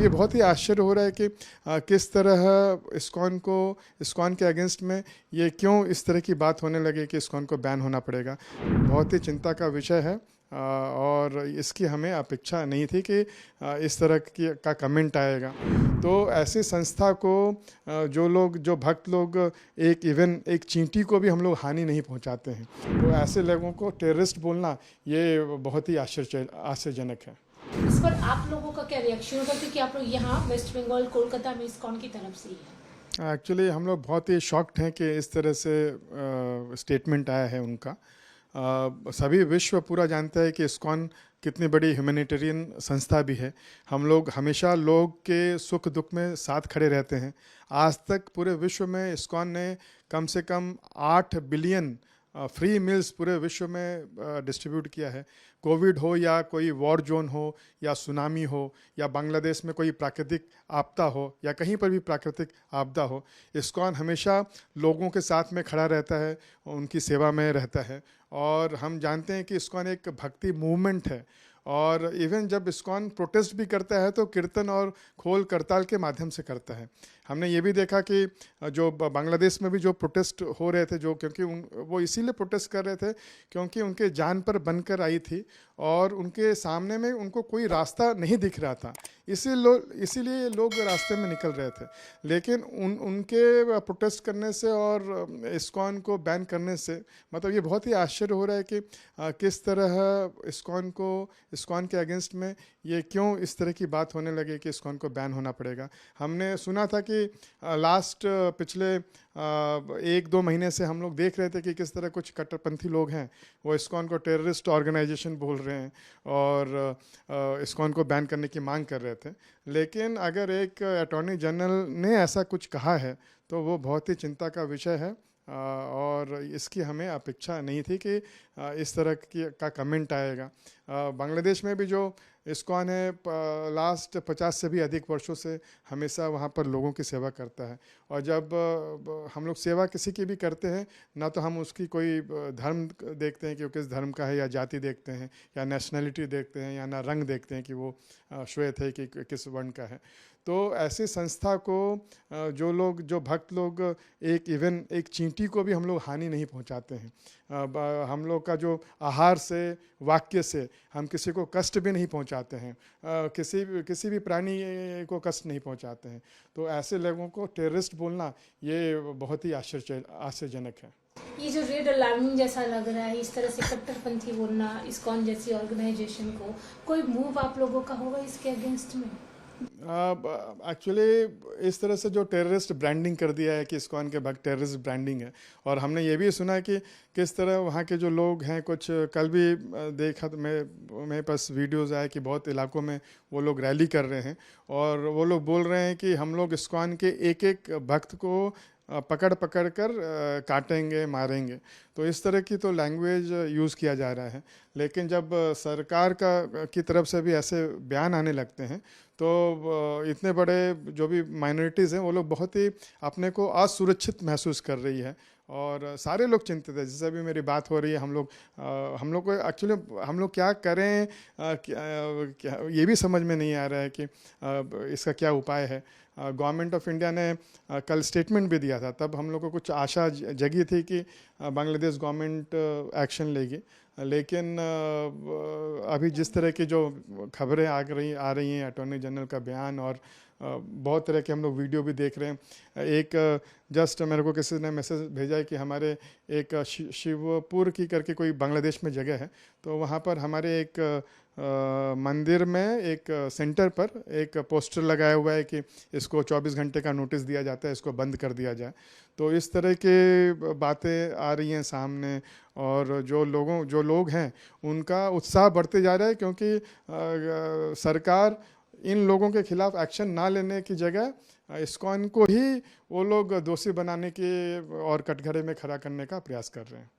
ये बहुत ही आश्चर्य हो रहा है कि किस तरह इस्कॉन के अगेंस्ट में ये क्यों इस तरह की बात होने लगे कि इस्कॉन को बैन होना पड़ेगा। बहुत ही चिंता का विषय है और इसकी हमें अपेक्षा नहीं थी कि इस तरह का कमेंट आएगा। तो ऐसी संस्था को जो भक्त लोग एक चींटी को भी हम लोग हानि नहीं पहुंचाते हैं, तो ऐसे लोगों को टेररिस्ट बोलना ये बहुत ही आश्चर्यजनक है। इस पर आप लोगों का क्या रिएक्शन होगा, क्योंकि आप लोग यहाँ वेस्ट बंगाल कोलकाता में इस्कॉन की तरफ से ही है? एक्चुअली हम लोग बहुत ही शॉक्ड हैं कि इस तरह से स्टेटमेंट आया है उनका। सभी विश्व पूरा जानता है कि इस्कॉन कितनी बड़ी ह्यूमैनिटेरियन संस्था भी है। हम लोग हमेशा लोग के सुख दुख में साथ खड़े रहते हैं। आज तक पूरे विश्व में इस्कॉन ने कम से कम 8 बिलियन फ्री मील्स पूरे विश्व में डिस्ट्रीब्यूट किया है। कोविड हो या कोई वॉर जोन हो या सुनामी हो या बांग्लादेश में कोई प्राकृतिक आपदा हो या कहीं पर भी प्राकृतिक आपदा हो, इस्कॉन हमेशा लोगों के साथ में खड़ा रहता है, उनकी सेवा में रहता है। और हम जानते हैं कि इस्कॉन एक भक्ति मूवमेंट है और इवन जब इस्कॉन प्रोटेस्ट भी करता है तो कीर्तन और खोल करताल के माध्यम से करता है। हमने ये भी देखा कि जो बांग्लादेश में भी जो प्रोटेस्ट हो रहे थे, जो क्योंकि वो इसीलिए प्रोटेस्ट कर रहे थे क्योंकि उनके जान पर बनकर आई थी और उनके सामने में उनको कोई रास्ता नहीं दिख रहा था, इसीलिए लोग रास्ते में निकल रहे थे। लेकिन उनके प्रोटेस्ट करने से और इस्कॉन को बैन करने से मतलब ये बहुत ही आश्चर्य हो रहा है कि किस तरह इस्कॉन के अगेंस्ट में ये क्यों इस तरह की बात होने लगे कि इस्कॉन को बैन होना पड़ेगा। हमने सुना था कि पिछले 1-2 महीने से हम लोग देख रहे थे कि किस तरह कुछ कट्टरपंथी लोग हैं वो इस्कॉन को टेररिस्ट ऑर्गेनाइजेशन बोल रहे हैं और इस्कॉन को बैन करने की मांग कर रहे थे। लेकिन अगर एक अटॉर्नी जनरल ने ऐसा कुछ कहा है तो वो बहुत ही चिंता का विषय है और इसकी हमें अपेक्षा नहीं थी कि इस तरह का कमेंट आएगा। बांग्लादेश में भी जो इस्कॉन है लास्ट 50 से भी अधिक वर्षों से हमेशा वहाँ पर लोगों की सेवा करता है। और जब हम लोग सेवा किसी की भी करते हैं ना तो हम उसकी कोई धर्म देखते हैं कि वो किस धर्म का है या जाति देखते हैं या नेशनैलिटी देखते हैं या ना रंग देखते हैं कि वो श्वेत है कि किस वर्ण का है। तो ऐसी संस्था को जो भक्त लोग एक चींटी को भी हम लोग हानि नहीं पहुंचाते हैं। हम लोग का जो आहार से वाक्य से हम किसी को कष्ट भी नहीं पहुंचाते हैं, किसी भी प्राणी को कष्ट नहीं पहुंचाते हैं। तो ऐसे लोगों को टेररिस्ट बोलना ये बहुत ही आश्चर्यजनक है। ये जो रेड अलार्मिंग जैसा लग रहा है, इस तरह से कट्टरपंथी बोलना इस्कॉन जैसी ऑर्गेनाइजेशन को, कोई मूव आप लोगों का होगा इसके अगेंस्ट में? एक्चुअली इस तरह से जो टेररिस्ट ब्रांडिंग कर दिया है कि इस्कॉन के भक्त टेररिस्ट ब्रांडिंग है। और हमने ये भी सुना है कि किस तरह वहाँ के जो लोग हैं, कुछ कल भी देखा तो मेरे पास वीडियोज़ आए कि बहुत इलाकों में वो लोग रैली कर रहे हैं और वो लोग बोल रहे हैं कि हम लोग इस्कॉन के एक भक्त को पकड़ कर काटेंगे, मारेंगे। तो इस तरह की तो लैंग्वेज यूज़ किया जा रहा है। लेकिन जब सरकार की तरफ से भी ऐसे बयान आने लगते हैं तो इतने बड़े जो भी माइनॉरिटीज़ हैं वो लोग बहुत ही अपने को असुरक्षित महसूस कर रही है और सारे लोग चिंतित है। जैसे अभी मेरी बात हो रही है, हम लोग को एक्चुअली हम लोग क्या करें ये भी समझ में नहीं आ रहा है कि इसका क्या उपाय है। गवर्नमेंट ऑफ इंडिया ने कल स्टेटमेंट भी दिया था, तब हम लोग को कुछ आशा जगी थी कि बांग्लादेश गवर्नमेंट एक्शन लेगी। लेकिन अभी जिस तरह की जो खबरें आ रही हैं, अटॉर्नी जनरल का बयान और बहुत तरह के हम लोग वीडियो भी देख रहे हैं। एक जस्ट मेरे को किसी ने मैसेज भेजा है कि हमारे एक शिवपुर की करके कोई बांग्लादेश में जगह है, तो वहाँ पर हमारे एक मंदिर में एक सेंटर पर एक पोस्टर लगाया हुआ है कि इसको 24 घंटे का नोटिस दिया जाता है, इसको बंद कर दिया जाए। तो इस तरह के बातें आ रही हैं सामने और जो लोग हैं उनका उत्साह बढ़ते जा रहा है क्योंकि सरकार इन लोगों के खिलाफ एक्शन ना लेने की जगह इस्कॉन को ही वो लोग दोषी बनाने के और कटघरे में खड़ा करने का प्रयास कर रहे हैं।